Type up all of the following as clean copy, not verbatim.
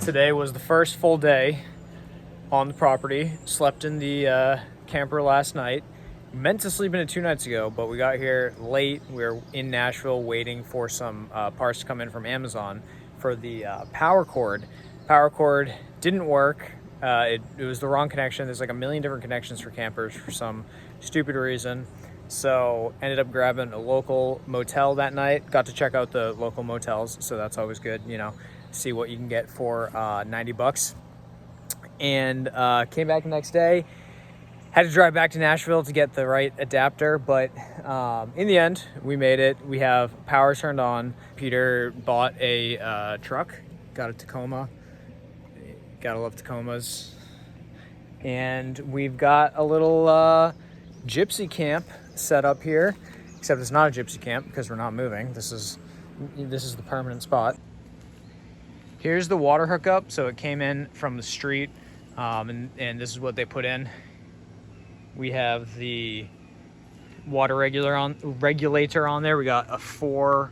Today was the first full day on the property. Slept in the camper last night. Meant to sleep in it 2 nights ago, but we got here late. We were in Nashville waiting for some parts to come in from Amazon for the power cord. Power cord didn't work. It was the wrong connection. There's like a million different connections for campers for some stupid reason. So ended up grabbing a local motel that night. Got to check out the local motels, so that's always good, you know, see what you can get for 90 bucks. And came back the next day. Had to drive back to Nashville to get the right adapter, but in the end, we made it. We have power turned on. Peter bought a truck, got a Tacoma. Gotta love Tacomas. And we've got a little gypsy camp set up here, except it's not a gypsy camp because we're not moving. This is the permanent spot. Here's the water hookup. So it came in from the street, and this is what they put in. We have the water regulator on there. We got a 4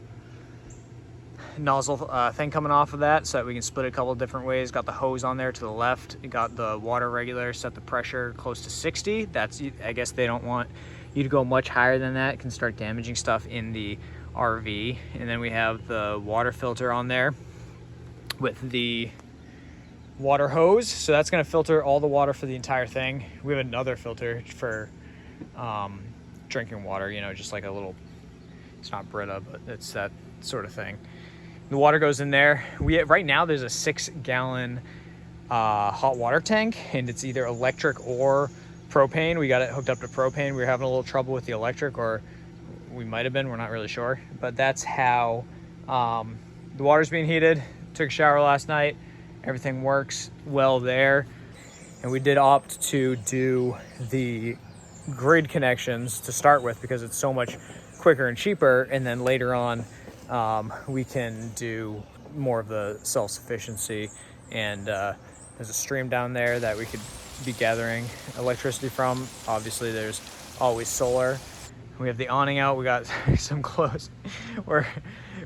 nozzle thing coming off of that so that we can split it a couple different ways. Got the hose on there to the left. You got the water regulator, set the pressure close to 60. That's, I guess they don't want you to go much higher than that. It can start damaging stuff in the RV. And then we have the water filter on there with the water hose, so that's going to filter all the water for the entire thing. We have another filter for drinking water, you know, just like a little, it's not Brita, but it's that sort of thing. The water goes in there. Right now there's a 6-gallon hot water tank, and it's either electric or propane. We got it hooked up to propane. We were having a little trouble with the electric, or we might have been, we're not really sure, but that's how the water's being heated. Took a shower last night. Everything works well there. And we did opt to do the grid connections to start with because it's so much quicker and cheaper. And then later on, we can do more of the self-sufficiency. And there's a stream down there that we could be gathering electricity from. Obviously, there's always solar. We have the awning out. We got some clothes.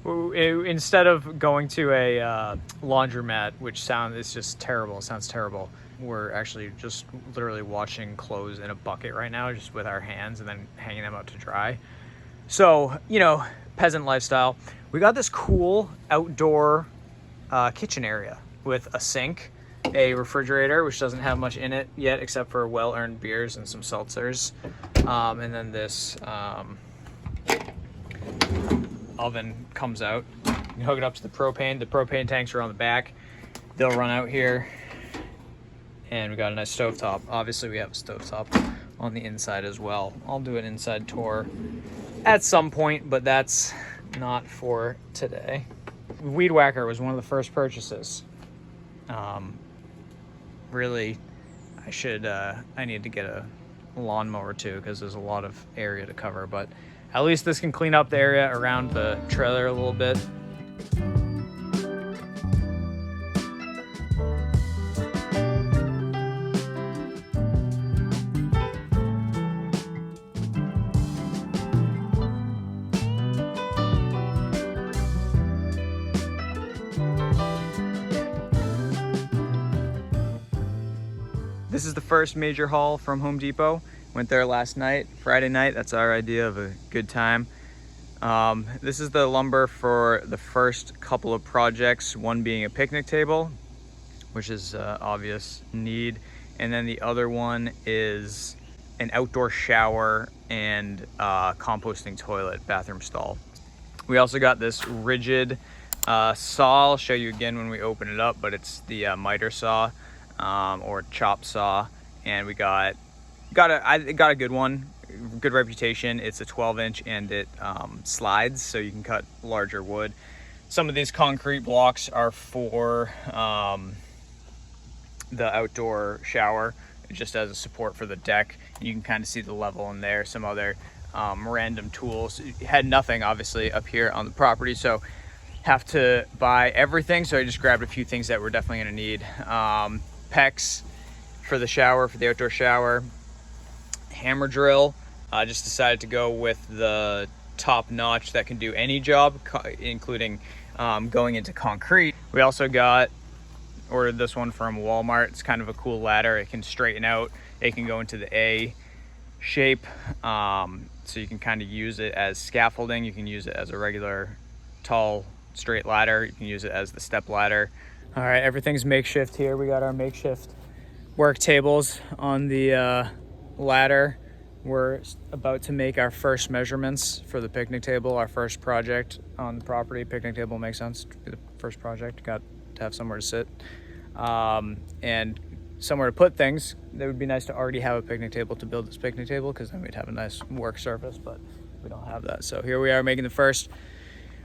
Instead of going to a laundromat, which is just terrible, it sounds terrible, we're actually just literally washing clothes in a bucket right now, just with our hands, and then hanging them out to dry. So, you know, peasant lifestyle. We got this cool outdoor kitchen area with a sink, a refrigerator, which doesn't have much in it yet except for well-earned beers and some seltzers, and then this oven comes out. You can hook it up to the propane. The propane tanks are on the back. They'll run out here. And we got a nice stovetop. Obviously we have a stovetop on the inside as well. I'll do an inside tour at some point, but that's not for today. Weed whacker was one of the first purchases. Really, I need to get a lawnmower too, because there's a lot of area to cover, but at least this can clean up the area around the trailer a little bit. This is the first major haul from Home Depot. Went there last night, Friday night. That's our idea of a good time. This is the lumber for the first couple of projects, one being a picnic table, which is obvious need. And then the other one is an outdoor shower and composting toilet, bathroom stall. We also got this rigid saw. I'll show you again when we open it up, but it's the miter saw or chop saw. And we got a good one, good reputation. It's a 12-inch and it slides, so you can cut larger wood. Some of these concrete blocks are for the outdoor shower, just as a support for the deck. You can kind of see the level in there. Some other random tools. Had nothing obviously up here on the property, so have to buy everything. So I just grabbed a few things that we're definitely gonna need. PEX for the shower, for the outdoor shower. Hammer drill. I just decided to go with the top notch that can do any job, including going into concrete. We also got ordered this one from Walmart. It's kind of a cool ladder. It can straighten out. It can go into the A shape. So you can kind of use it as scaffolding. You can use it as a regular tall straight ladder. You can use it as the step ladder. All right, everything's makeshift here. We got our makeshift work tables on the ladder. We're about to make our first measurements for the picnic table, our first project on the property. Picnic table makes sense to be the first project. Got to have somewhere to sit and somewhere to put things. It would be nice to already have a picnic table to build this picnic table, because then we'd have a nice work surface, but we don't have that. So here we are making the first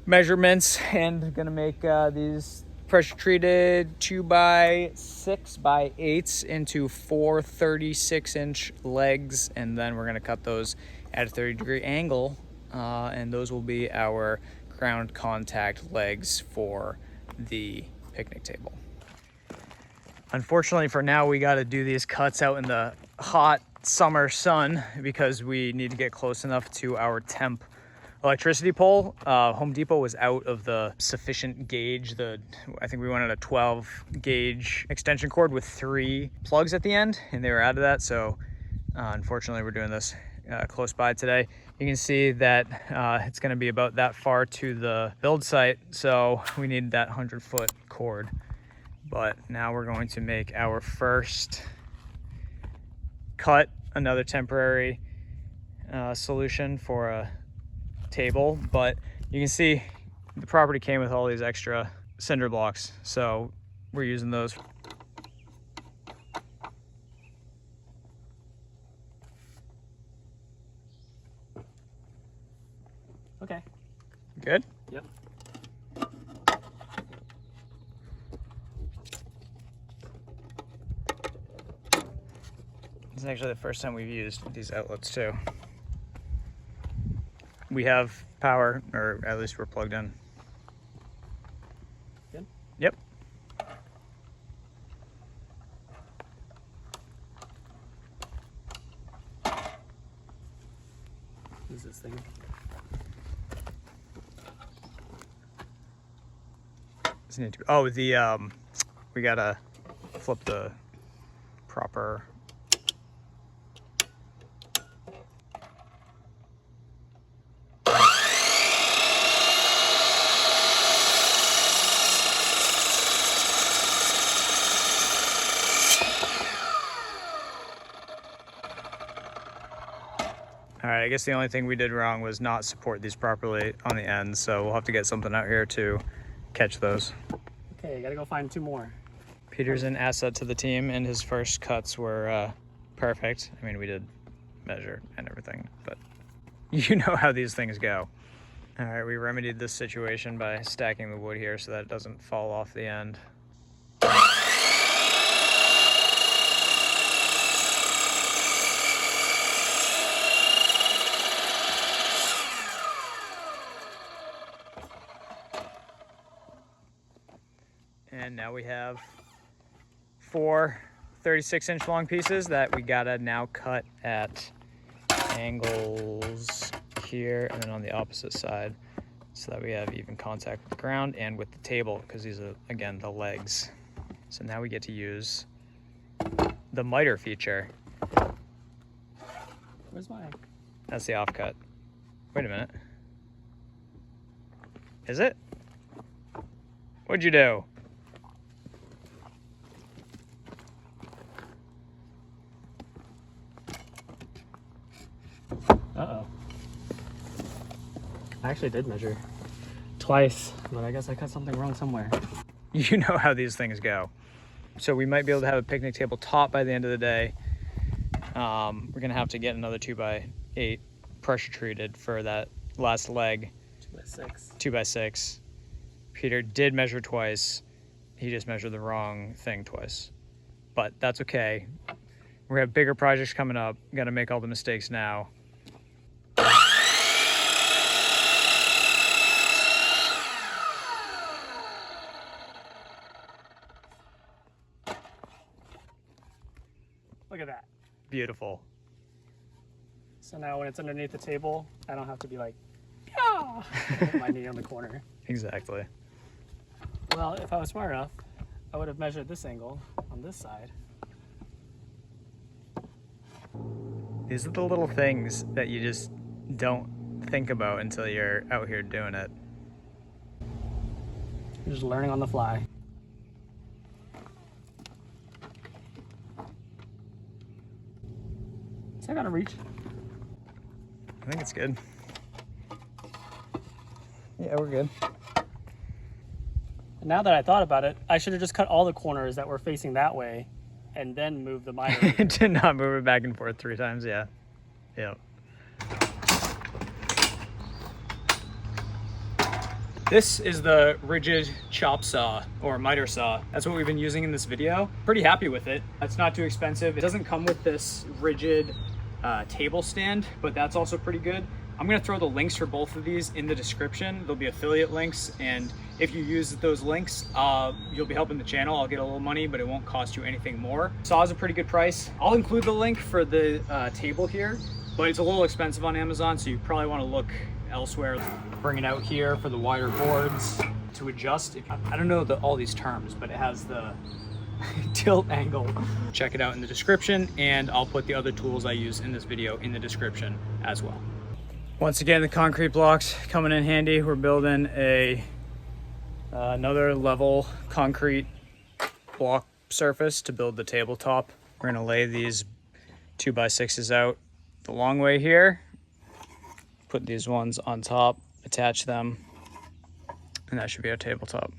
measurements and gonna make these pressure treated 2x6x8s into 4 36-inch legs, and then we're gonna cut those at a 30-degree angle, and those will be our ground contact legs for the picnic table. Unfortunately for now, we got to do these cuts out in the hot summer sun because we need to get close enough to our temp electricity pole. Home Depot was out of the sufficient gauge. I think we wanted a 12 gauge extension cord with 3 plugs at the end, and they were out of that. So unfortunately, we're doing this close by today. You can see that it's going to be about that far to the build site, so we need that 100-foot cord. But now we're going to make our first cut, another temporary solution for a table. But you can see the property came with all these extra cinder blocks, so we're using those. Okay. Good? Yep. It's actually the first time we've used these outlets too. We have power, or at least we're plugged in. Good? Yep. Who's this thing? Oh, we gotta flip the proper. All right, I guess the only thing we did wrong was not support these properly on the ends, so we'll have to get something out here to catch those. Okay, gotta go find 2 more. Peter's an asset to the team, and his first cuts were perfect. I mean, we did measure and everything, but you know how these things go. All right, we remedied this situation by stacking the wood here so that it doesn't fall off the end. And now we have 4 36-inch long pieces that we gotta now cut at angles here and then on the opposite side, so that we have even contact with the ground and with the table, because these are, again, the legs. So now we get to use the miter feature. Where's mine? That's the offcut. Wait a minute. Is it? What'd you do? Uh-oh. I actually did measure twice, but I guess I cut something wrong somewhere. You know how these things go. So we might be able to have a picnic table top by the end of the day. We're gonna have to get another 2x8 pressure treated for that last leg. 2x6. 2x6. Peter did measure twice. He just measured the wrong thing twice. But that's okay. We have bigger projects coming up. Gotta make all the mistakes now. Look at that. Beautiful. So now when it's underneath the table, I don't have to be like, yeah, with my knee on the corner. Exactly. Well, if I was smart enough, I would have measured this angle on this side. These are the little things that you just don't think about until you're out here doing it. You're just learning on the fly. Is that gonna reach? I think it's good. Yeah, we're good. And now that I thought about it, I should have just cut all the corners that were facing that way and then move the miter. To not move it back and forth 3 times, yeah. Yep. This is the rigid chop saw or miter saw. That's what we've been using in this video. Pretty happy with it. It's not too expensive. It doesn't come with this rigid table stand, but that's also pretty good. I'm gonna throw the links for both of these in the description. There'll be affiliate links, and if you use those links, you'll be helping the channel. I'll get a little money, but it won't cost you anything more. Saw is a pretty good price. I'll include the link for the table here, but it's a little expensive on Amazon, so you probably wanna look elsewhere. Bring it out here for the wider boards to adjust. I don't know all these terms, but it has the tilt angle. Check it out in the description, and I'll put the other tools I use in this video in the description as well. Once again, the concrete blocks coming in handy. We're building another level concrete block surface to build the tabletop. We're gonna lay these 2x6s out the long way here, put these ones on top, attach them, and that should be our tabletop.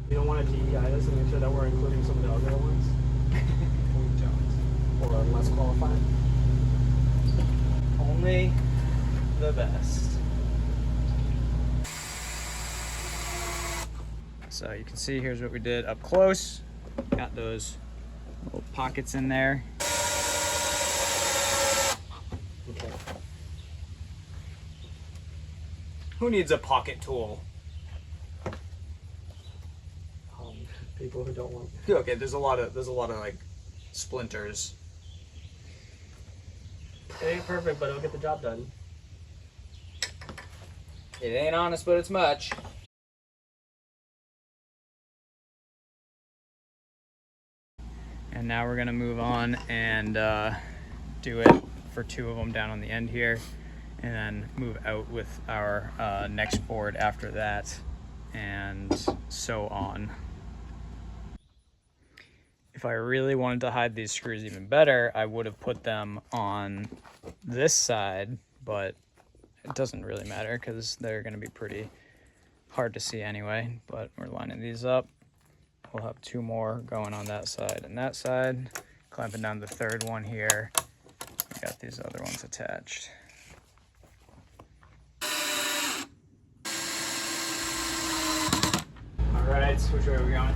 You don't want to DEI this and make sure that we're including some of the other ones? We don't. Or less qualified? Only the best. So you can see, here's what we did up close. Got those little pockets in there. Okay. Who needs a pocket tool? People who don't want. Okay, there's a lot of like splinters. It ain't perfect, but it'll get the job done. It ain't honest, but it's much. And now we're gonna move on and do it for 2 of them down on the end here, and then move out with our next board after that, and so on. If I really wanted to hide these screws even better, I would have put them on this side, but it doesn't really matter because they're gonna be pretty hard to see anyway. But we're lining these up. We'll have 2 more going on that side and that side. Clamping down the 3rd one here. We got these other ones attached. All right, which way are we going?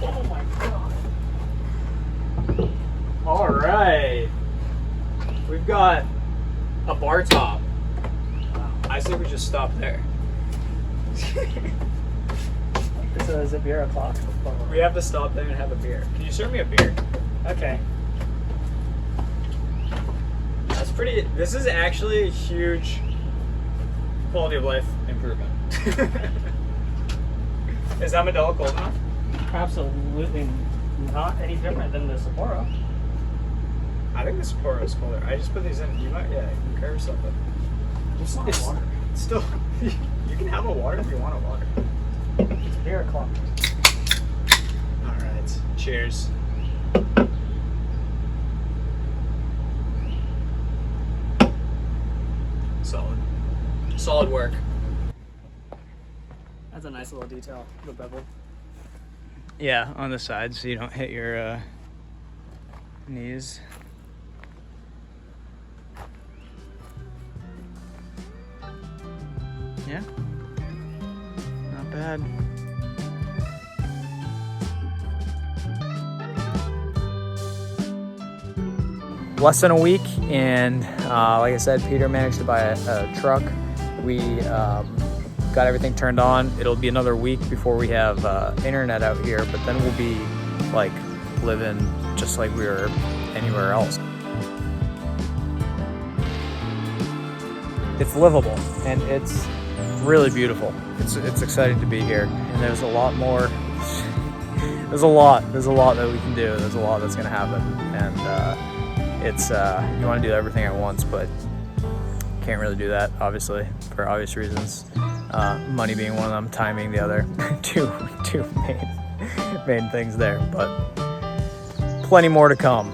Oh my god. All right. We've got a bar top. I say we just stop there. So is it beer o'clock? We have to stop there and have a beer. Can you serve me a beer? Okay. That's pretty. This is actually a huge quality of life improvement. Is Amadella cold enough? Absolutely not any different than the Sapporo. I think the Sapporo is colder. I just put these in. You might, yeah, you can grab yourself a. It's not water. Still, you can have a water if you want a water. It's beer o'clock. All right. Cheers. Solid. Solid work. That's a nice little detail, the bevel. Yeah, on the side so you don't hit your knees. Yeah, not bad. Less than a week, and like I said, Peter managed to buy a truck. We got got everything turned on. It'll be another week before we have internet out here, but then we'll be like living just like we were anywhere else. It's livable and it's really beautiful. It's exciting to be here, and there's a lot more. There's a lot that we can do. There's a lot that's gonna happen, and it's you want to do everything at once, but can't really do that, obviously, for obvious reasons. Money being one of them, timing the other. two main things there, but plenty more to come.